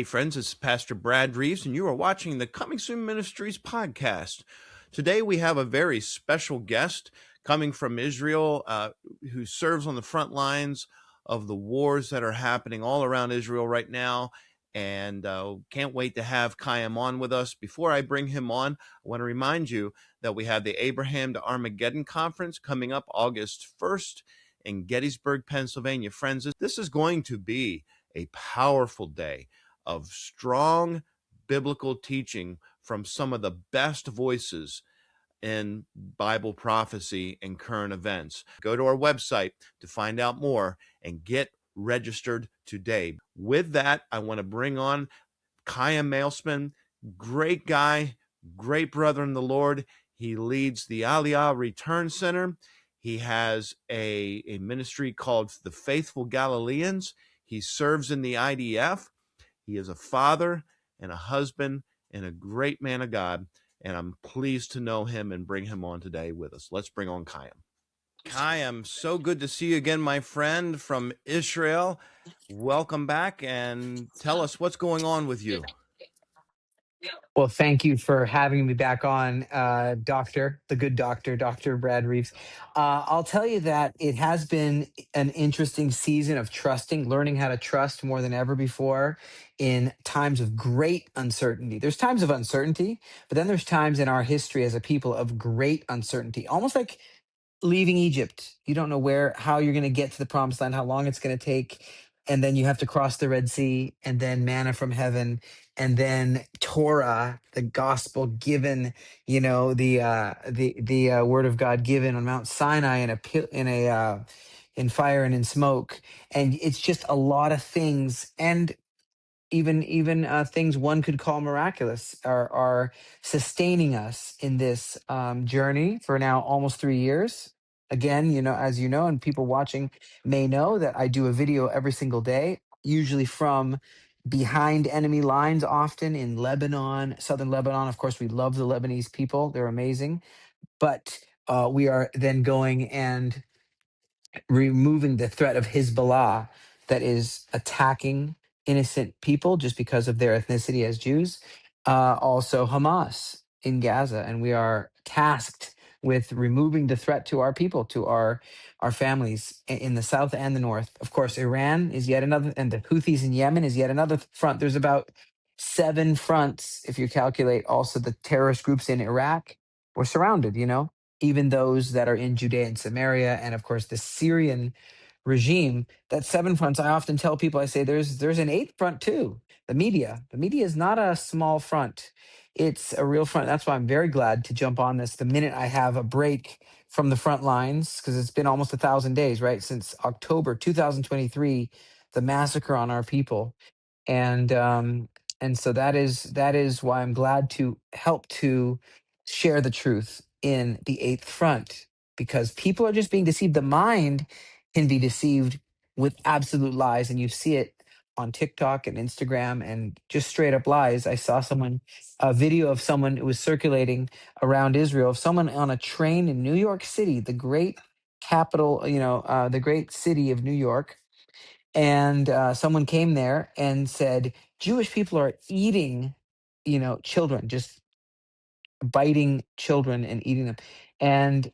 Hey friends, it's Pastor Brad Reaves, and you are watching the Coming Soon Ministries podcast. Today we have a very special guest coming from Israel who serves on the front lines of the wars that are happening all around Israel right now. And can't wait to have Chaim on with us. Before I bring him on, I want to remind you that we have the Abraham to Armageddon conference coming up August 1st in Gettysburg, Pennsylvania. Friends, this is going to be a powerful day of strong biblical teaching from some of the best voices in Bible prophecy and current events. Go to our website to find out more and get registered today. With that, I want to bring on Chaim Malespin, great guy, great brother in the Lord. He leads the Aliyah Return Center. He has a ministry called the Faithful Galileans. He serves in the IDF. He is a father and a husband and a great man of God, and I'm pleased to know him and bring him on today with us. Let's bring on Chaim. Chaim, so good to see you again, my friend from Israel. Welcome back, and tell us what's going on with you. Well, thank you for having me back on, the good doctor, Dr. Brad Reeves. I'll tell you that it has been an interesting season of trusting, learning how to trust more than ever before in times of great uncertainty. There's times of uncertainty, but then there's times in our history as a people of great uncertainty, almost like leaving Egypt. You don't know how you're going to get to the promised land, how long it's going to take. And then you have to cross the Red Sea, and then manna from heaven, and then Torah, the gospel given, the word of God given on Mount Sinai in fire and in smoke. And it's just a lot of things. And even things one could call miraculous are sustaining us in this journey for now almost 3 years. Again, as you know, and people watching may know that I do a video every single day, usually from behind enemy lines, often in Lebanon, southern Lebanon. Of course, we love the Lebanese people; they're amazing. But we are then going and removing the threat of Hezbollah that is attacking innocent people just because of their ethnicity as Jews. Also, Hamas in Gaza, and we are tasked with removing the threat to our people, to our families in the south and the north. Of course, Iran is yet another, and the Houthis in Yemen is yet another front. There's about 7 fronts if you calculate also the terrorist groups in Iraq. We're surrounded, even those that are in Judea and Samaria, and of course the Syrian regime. That 7 fronts, I often tell people, I say there's an 8th front too. The media. The media is not a small front. It's a real front. That's why I'm very glad to jump on this the minute I have a break from the front lines, because it's been almost 1,000 days, right? Since October 2023, the massacre on our people. And so that is why I'm glad to help to share the truth in the 8th front, because people are just being deceived. The mind can be deceived with absolute lies, and you see it on TikTok and Instagram and just straight up lies. I saw a video of someone who was circulating around Israel, of someone on a train in New York City, the great capital, the great city of New York. And someone came there and said, Jewish people are eating, children, just biting children and eating them. And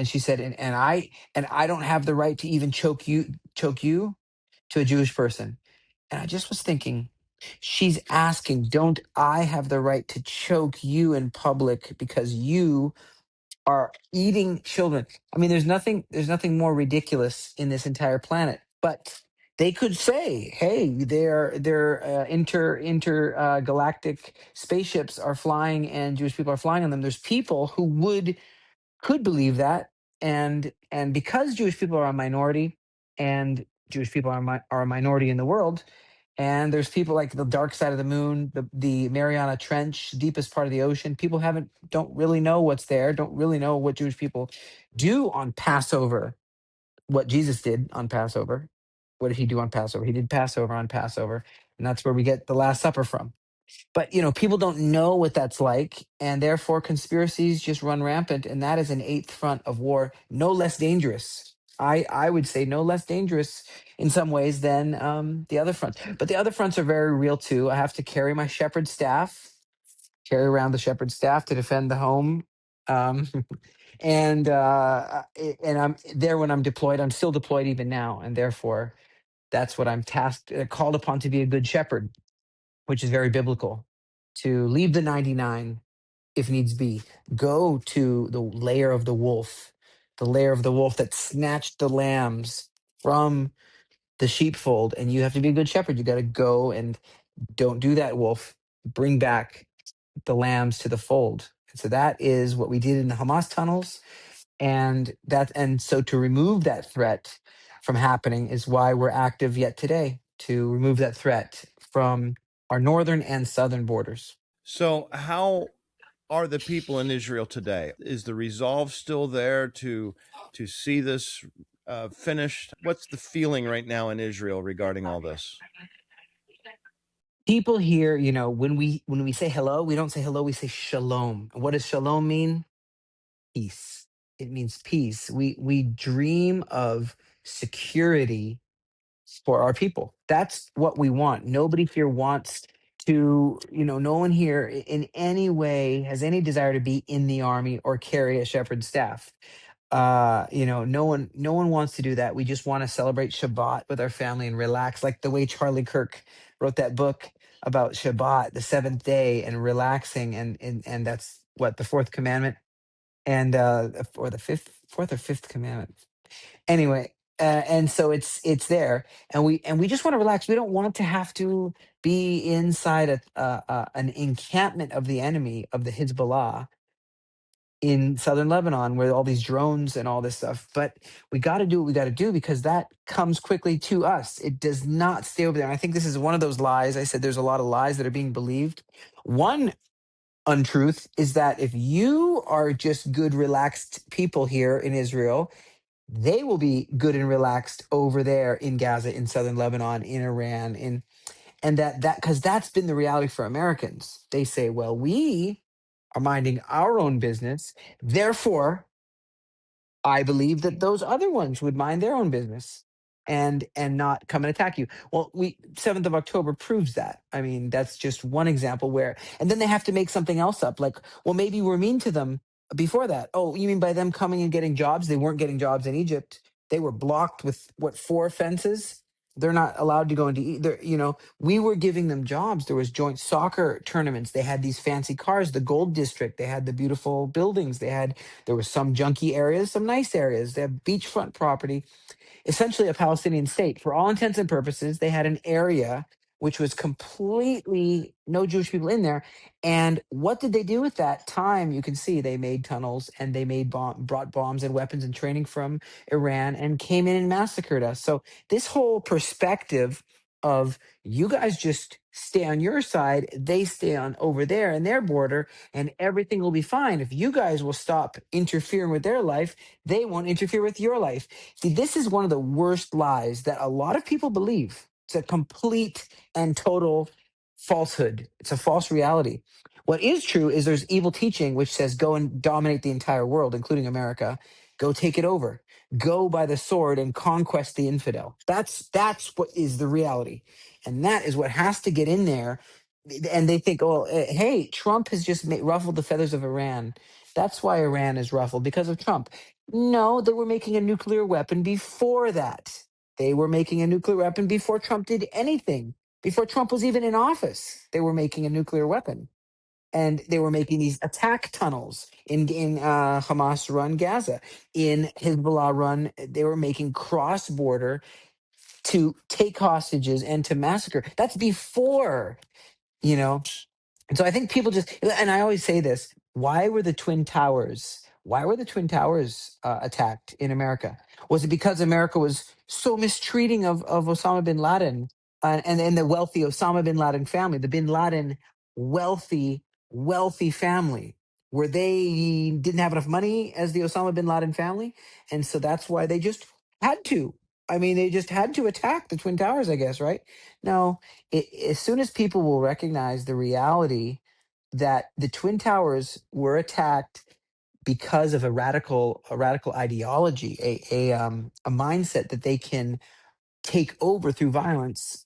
she said, and I don't have the right to even choke you to a Jewish person. And I just was thinking, she's asking, don't I have the right to choke you in public because you are eating children? I mean, there's nothing more ridiculous in this entire planet. But they could say, hey, their intergalactic spaceships are flying and Jewish people are flying on them. There's people who could believe that, and because Jewish people are a minority, and Jewish people are a minority in the world, and there's people like the dark side of the moon, the Mariana Trench, deepest part of the ocean. People don't really know what's there, don't really know what Jewish people do on Passover, what Jesus did on Passover. What did he do on Passover? He did Passover on Passover, and that's where we get the Last Supper from. But people don't know what that's like, and therefore conspiracies just run rampant, and that is an 8th front of war, no less dangerous I would say no less dangerous in some ways than the other fronts. But the other fronts are very real too. I have to carry my shepherd staff, carry around the shepherd staff to defend the home. Um, and I'm there when I'm deployed. I'm still deployed even now, and therefore that's what I'm tasked, called upon to be a good shepherd, which is very biblical. To leave the 99 if needs be, go to the lair of the lair of the wolf that snatched the lambs from the sheepfold, and you have to be a good shepherd. You got to go and don't do that, wolf. Bring back the lambs to the fold. And so that is what we did in the Hamas tunnels, and so to remove that threat from happening is why we're active yet today, to remove that threat from our northern and southern borders. So, how are the people in Israel today? Is the resolve still there to see this finished? What's the feeling right now in Israel regarding all this? People here, when we say hello, we don't say hello, we say shalom. What does shalom mean? Peace. It means peace. We dream of security for our people. That's what we want. Nobody here wants to, no one here in any way has any desire to be in the army or carry a shepherd's staff. No one wants to do that. We just want to celebrate Shabbat with our family and relax, like the way Charlie Kirk wrote that book about Shabbat, the seventh day, and relaxing, and that's what the fourth commandment, and or the fourth or fifth commandment. Anyway, and so it's there, and we just want to relax. We don't want to have to be inside an encampment of the enemy, of the Hezbollah, in southern Lebanon, where all these drones and all this stuff. But we got to do what we got to do, because that comes quickly to us. It does not stay over there. And I think this is one of those lies. I said there's a lot of lies that are being believed. One untruth is that if you are just good, relaxed people here in Israel, they will be good and relaxed over there in Gaza, in southern Lebanon, in Iran, and that because that's been the reality for Americans. They say, well, we are minding our own business, therefore I believe that those other ones would mind their own business and not come and attack you. Well, 7th of October proves that. I mean, that's just one example where, and then they have to make something else up. Like, well, maybe we're mean to them before that. Oh, you mean by them coming and getting jobs? They weren't getting jobs in Egypt. They were blocked with what, 4 fences? They're not allowed to go into either. We were giving them jobs. There was joint soccer tournaments. They had these fancy cars, the Gold District. They had the beautiful buildings. There were some junky areas, some nice areas. They have beachfront property, essentially a Palestinian state. For all intents and purposes, they had an area which was completely no Jewish people in there. And what did they do with that time? You can see they made tunnels, and they brought bombs and weapons and training from Iran, and came in and massacred us. So this whole perspective of, you guys just stay on your side, they stay on over there in their border, and everything will be fine. If you guys will stop interfering with their life, they won't interfere with your life. See, this is one of the worst lies that a lot of people believe. It's a complete and total falsehood. It's a false reality. What is true is there's evil teaching which says, go and dominate the entire world, including America. Go take it over. Go by the sword and conquest the infidel. That's what is the reality. And that is what has to get in there. And they think, oh, hey, Trump has just ruffled the feathers of Iran. That's why Iran is ruffled, because of Trump. No, they were making a nuclear weapon before that. They were making a nuclear weapon before Trump did anything. Before Trump was even in office, they were making a nuclear weapon. And they were making these attack tunnels in Hamas run Gaza. In Hezbollah run, they were making cross border to take hostages and to massacre. That's before, you know. And so I think people just, and I always say this, why were the Twin Towers attacked in America? Was it because America was so mistreating of Osama bin Laden, and the wealthy Osama bin Laden family, the bin Laden wealthy family, where they didn't have enough money as the Osama bin Laden family? And so that's why they just had to. I mean, they just had to attack the Twin Towers, I guess, right? No, as soon as people will recognize the reality that the Twin Towers were attacked because of a radical ideology, a mindset that they can take over through violence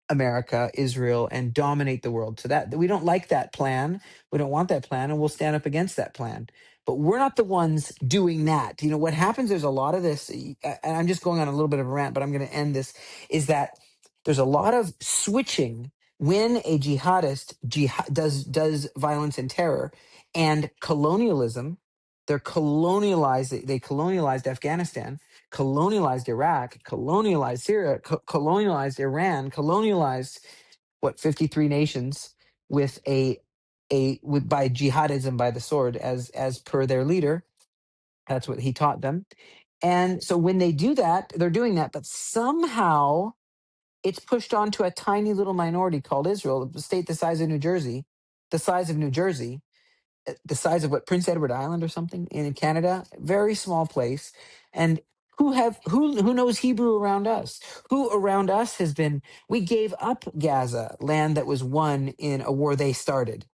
America, Israel, and dominate the world. So that we don't like that plan. We don't want that plan, and we'll stand up against that plan. But we're not the ones doing that. You know what happens? There's a lot of this, and I'm just going on a little bit of a rant, but I'm going to end this. Is that there's a lot of switching when a does violence and terror and colonialism. They colonialized Afghanistan, colonialized Iraq, colonialized Syria, colonialized Iran, colonialized 53 nations with by jihadism, by the sword, as per their leader. That's what he taught them. And so when they do that, they're doing that, but somehow it's pushed onto a tiny little minority called Israel, a state the size of New Jersey, the size of New Jersey, the size of what, Prince Edward Island or something in Canada, very small place. And who knows Hebrew around us? Who around us has been? We gave up Gaza, land that was won in a war they started.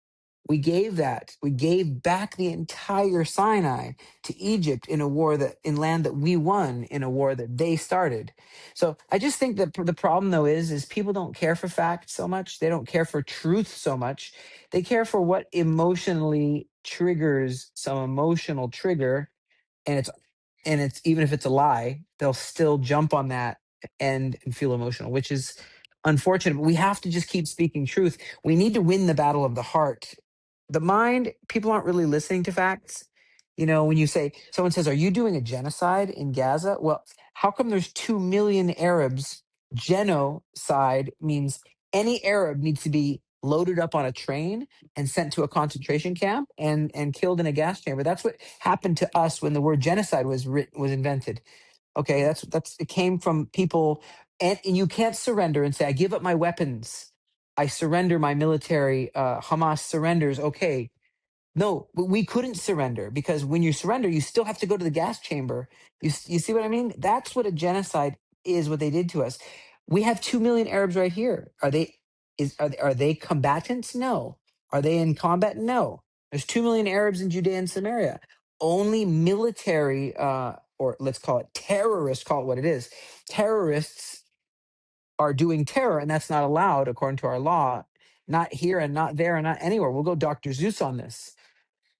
We gave that. We gave back the entire Sinai to Egypt in land that we won in a war that they started. So I just think that the problem though is people don't care for facts so much. They don't care for truth so much. They care for what emotionally triggers some emotional trigger, and it's even if it's a lie, they'll still jump on that and feel emotional, which is unfortunate. But we have to just keep speaking truth. We need to win the battle of the heart. The mind, people aren't really listening to facts. You know, when someone says, "Are you doing a genocide in Gaza?" Well, how come there's 2 million Arabs? Genocide means any Arab needs to be loaded up on a train and sent to a concentration camp and killed in a gas chamber. That's what happened to us when the word genocide was invented. Okay, that's it came from people, and you can't surrender and say, "I give up my weapons. I surrender my military." Hamas surrenders. Okay, no, but we couldn't surrender because when you surrender, you still have to go to the gas chamber. You see what I mean? That's what a genocide is. What they did to us. We have 2 million Arabs right here. Are they combatants? No. Are they in combat? No. There's 2 million Arabs in Judea and Samaria. Only military, or let's call it terrorists. Call it what it is. Terrorists are doing terror, and that's not allowed according to our law. Not here and not there and not anywhere. We'll go Dr. Zeus on this.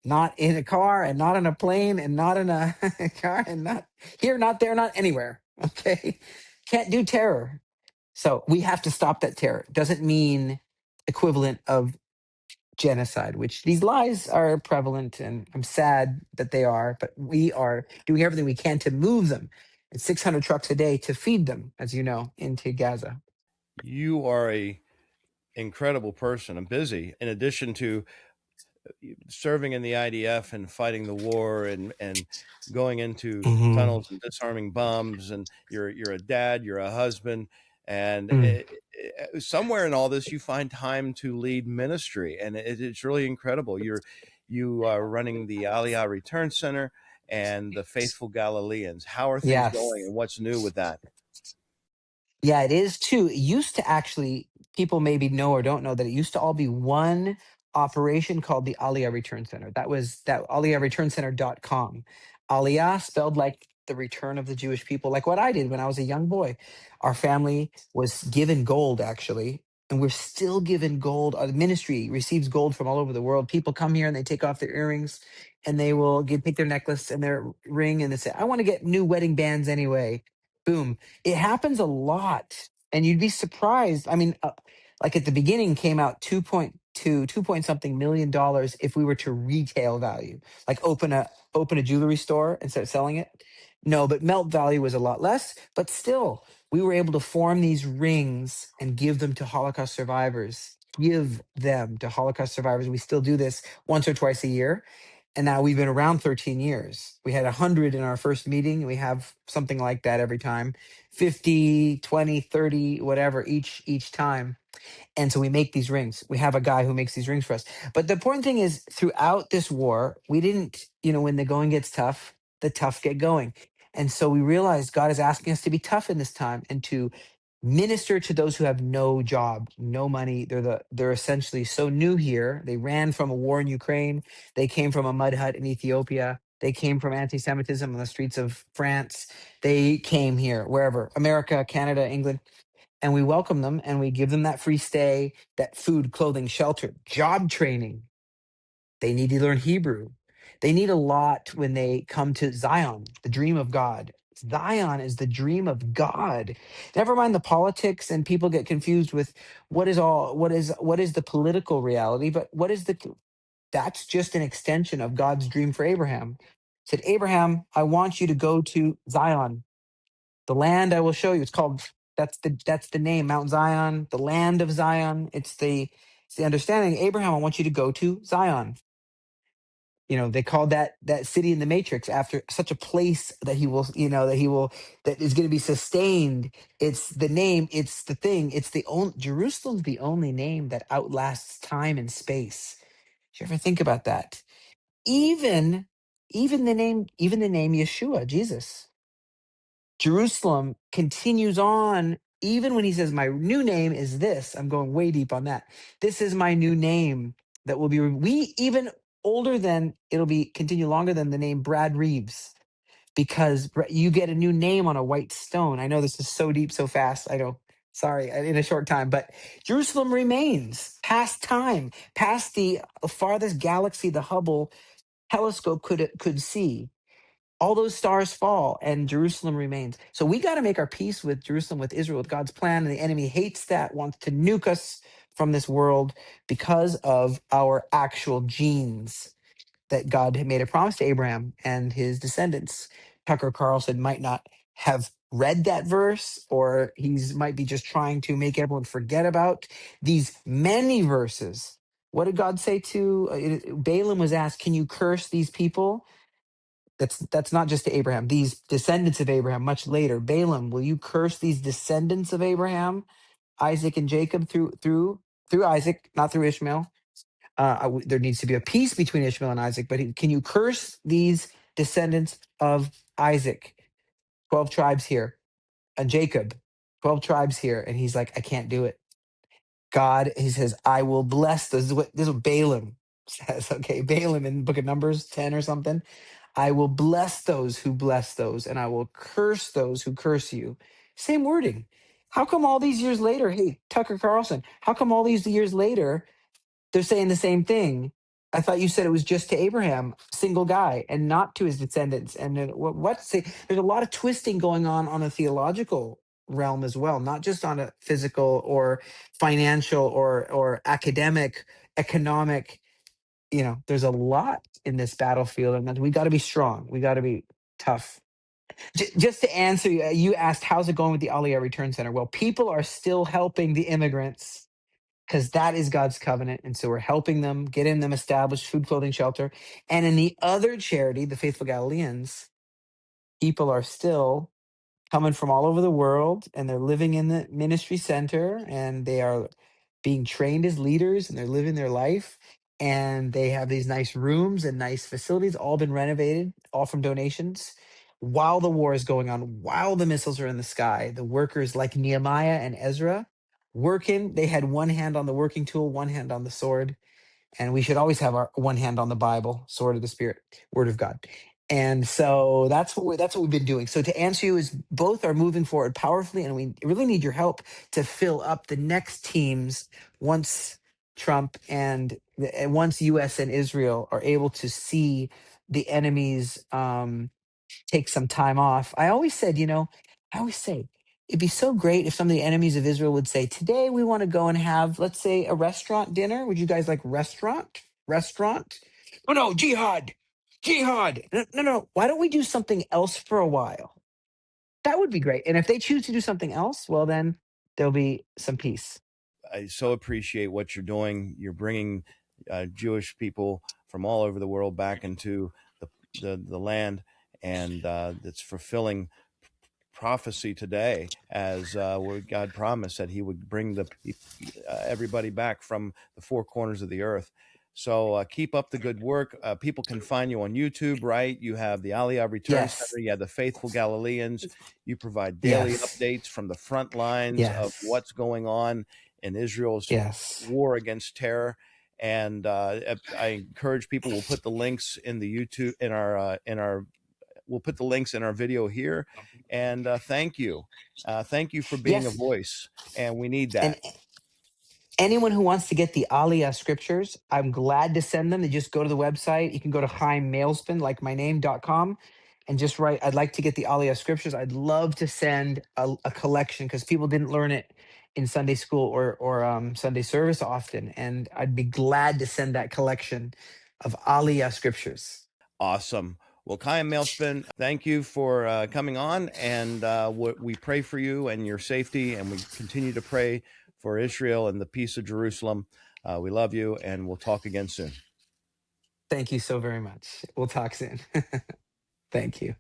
Not in a car and not on a plane and not in a car and not here, not there, not anywhere. Okay. Can't do terror. So we have to stop that terror. Doesn't mean equivalent of genocide, which these lies are prevalent, and I'm sad that they are, but we are doing everything we can to move them. It's 600 trucks a day to feed them, as you know, into Gaza. You are a incredible person. I'm busy. In addition to serving in the IDF and fighting the war and going into Hmm. tunnels and disarming bombs, and you're a dad, you're a husband, and Mm. somewhere in all this you find time to lead ministry, and it's really incredible. You are running the Aliyah Return Center and the Faithful Galileans. How are things Yes. going, and what's new with that? Yeah, it is too. It used to actually, people maybe know or don't know that it used to all be one operation called the Aliyah Return Center. That was that AliyahReturnCenter.com. Aliyah spelled like the return of the Jewish people, like what I did when I was a young boy. Our family was given gold actually, and we're still given gold. Our ministry receives gold from all over the world. People come here and they take off their earrings and they will take their necklace and their ring and they say, "I want to get new wedding bands anyway." Boom. It happens a lot, and you'd be surprised. I mean, like at the beginning came out 2 point something million dollars if we were to retail value, like open a jewelry store and start selling it. No, but melt value was a lot less, but still we were able to form these rings and give them to Holocaust survivors. Give them to Holocaust survivors. We still do this once or twice a year, and now we've been around 13 years. We had 100 in our first meeting. We have something like that every time, 50, 20, 30, whatever, each time. And so we make these rings. We have a guy who makes these rings for us. But the important thing is, throughout this war, we didn't, when the going gets tough, the tough get going. And so we realized God is asking us to be tough in this time and to minister to those who have no job, no money. They're essentially so new here. They ran from a war in Ukraine. They came from a mud hut in Ethiopia. They came from anti-Semitism on the streets of France. They came here, wherever, America, Canada, England, and we welcome them and we give them that free stay, that food, clothing, shelter, job training. They need to learn Hebrew. They need a lot when they come to Zion, the dream of God. Zion is the dream of God. Never mind the politics, and people get confused with what is the political reality, but that's just an extension of God's dream for Abraham. He said, Abraham, I want you to go to Zion, the land I will show you. It's called, that's the name, Mount Zion, the land of Zion. It's the understanding. Abraham, I want you to go to Zion. They called that city in the Matrix after such a place that that is going to be sustained. It's the name, it's the thing, it's the only Jerusalem's the only name that outlasts time and space. Did you ever think about that? Even even the name Yeshua, Jesus. Jerusalem continues on even when he says, my new name is this. I'm going way deep on that. This is my new name that will be, we even older than, it'll be continue longer than the name Brad Reaves, because you get a new name on a white stone. I know this is so deep, so fast. I know, sorry, in a short time, but Jerusalem remains past time, past the farthest galaxy the Hubble telescope could see. All those stars fall and Jerusalem remains. So we got to make our peace with Jerusalem, with Israel, with God's plan. And the enemy hates that, wants to nuke us from this world because of our actual genes that God had made a promise to Abraham and his descendants. Tucker Carlson might not have read that verse, or he's might be just trying to make everyone forget about these many verses. What did God say to Balaam? Was asked, can you curse these people? That's not just to Abraham. These descendants of Abraham, much later. Balaam, will you curse these descendants of Abraham, Isaac and Jacob through Isaac, not through Ishmael? There needs to be a peace between Ishmael and Isaac, but can you curse these descendants of Isaac? 12 tribes here, and Jacob, 12 tribes here, and he's like, I can't do it. God, he says, I will bless those. This is what Balaam says. Okay, Balaam in the book of Numbers 10 or something. I will bless those who bless those, and I will curse those who curse you. Same wording. How come all these years later, hey, Tucker Carlson, how come all these years later, they're saying the same thing? I thought you said it was just to Abraham, single guy, and not to his descendants. And then say, there's a lot of twisting going on a theological realm as well, not just on a physical or financial or academic, economic. There's a lot in this battlefield, and we got to be strong. We got to be tough. Just to answer you, you asked, how's it going with the Aliyah Return Center? Well, people are still helping the immigrants because that is God's covenant. And so we're helping them, getting them established, food, clothing, shelter. And in the other charity, the Faithful Galileans, people are still coming from all over the world, and they're living in the ministry center, and they are being trained as leaders, and they're living their life, and they have these nice rooms and nice facilities, all been renovated, all from donations, while the war is going on, while the missiles are in the sky. The workers like Nehemiah and Ezra working, they had one hand on the working tool, one hand on the sword. And we should always have our one hand on the Bible, sword of the Spirit, word of God. And so that's what we've been doing. So to answer you, is both are moving forward powerfully, and we really need your help to fill up the next teams once Trump and once U.S. and Israel are able to see the enemies take some time off. I always say it'd be so great if some of the enemies of Israel would say, today we want to go and have, let's say, a restaurant dinner. Would you guys like restaurant? Restaurant? Oh no, jihad. Jihad. No, no, no. Why don't we do something else for a while? That would be great. And if they choose to do something else, well, then there'll be some peace. I so appreciate what you're doing. You're bringing Jewish people from all over the world back into the land, and it's fulfilling prophecy today, as where God promised that He would bring everybody back from the four corners of the earth. So keep up the good work. People can find you on YouTube, right? You have the Aliyah Return Yes. Center. You have the Faithful Galileans. You provide daily Yes. updates from the front lines of Yes. what's going on in Israel's Yes. war against terror. And I encourage people. We'll put the links in the YouTube we'll put the links in our video here. And thank you. Thank you for being a Yes. voice. And we need that. And anyone who wants to get the Aliyah scriptures, I'm glad to send them. They just go to the website. You can go to Chaim Malespin, like my name.com, and just write, I'd like to get the Aliyah scriptures. I'd love to send a collection because people didn't learn it in Sunday school or Sunday service often. And I'd be glad to send that collection of Aliyah scriptures. Awesome. Well, Chaim Malespin, thank you for coming on, and we pray for you and your safety, and we continue to pray for Israel and the peace of Jerusalem. We love you, and we'll talk again soon. Thank you so very much. We'll talk soon. Thank you.